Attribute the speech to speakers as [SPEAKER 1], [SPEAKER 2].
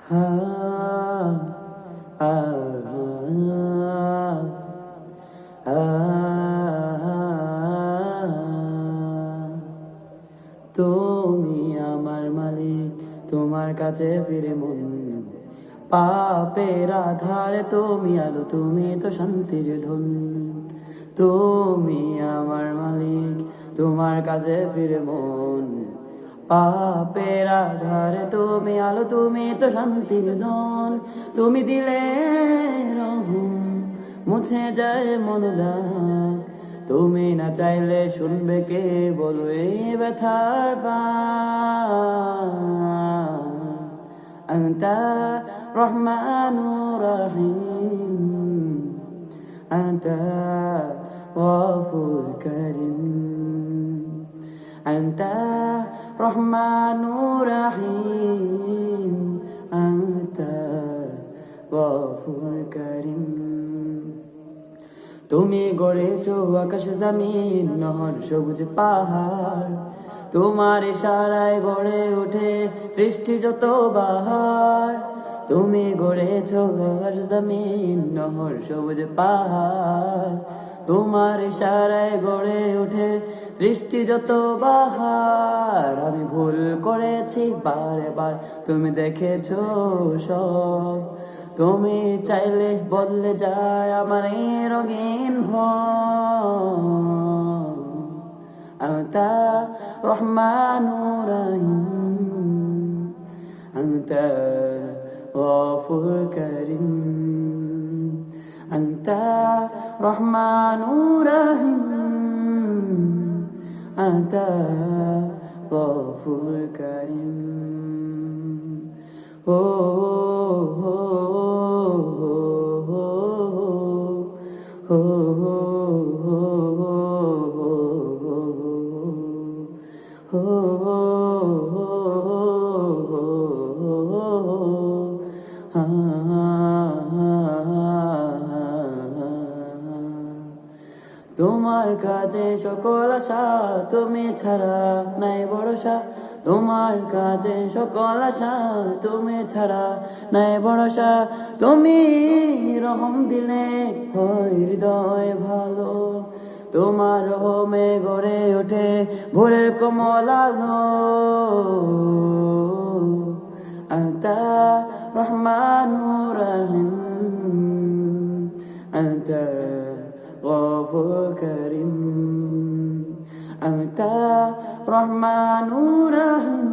[SPEAKER 1] হা আ আ তুমি আমার মালিক, তোমার কাছে ফিরে মন। পাপের আধারে তুমি আলো, তুমি তো শান্তির ধন। তুমি আমার মালিক, তোমার কাছে ফিরে মন। পাপের আধারে তুমি আলো, তুমি তো শান্তির ধন। তুমি দিলে রহম, মুছে যায় মনোদাগ। তুমি না চাইলে শুনবে কে, বলো এই ব্যথার পান। আনতা রহমানুর রহিম, আনতা গফুর করিম, আনতা রহমানুর রহিম, আনতা গফুর করিম। তুমি গড়েছো আকাশ জমিন, নহর সবুজ পাহাড়। তোমার ইশারায় গড়ে ওঠে সৃষ্টি যত বাহার। তুমি গড়েছো আকাশ জমিন, নহর সবুজ পাহাড়। তোমার ইশারায় গড়ে ওঠে সৃষ্টি যত বাহার। আমি ভুল করেছি বারে বার, তুমি দেখেছো সব। তুমি চাইলে বদলে যায় আমার এই রঙিন ভব। আনতা রহমানুর রহিম, আনতা গফুর করিম, আনতা রহমানুর রহিম, আনতা গফুর করিম। ও হো হো হো হো তোমার কাজে সকল আশা, তুমি ছাড়া নাই ভরসা। তোমার কাজে সকল আশা, তুমি ছাড়া নাই ভরসা। তুমি রহম দিলে হয় হৃদয় ভালো। তোমার রহমে গড়ে ওঠে ভোরের কোমল আলো। আনতা রহমানুর রহিম, আনতা গফুর করিম, আনতা রহমানুর রহিম।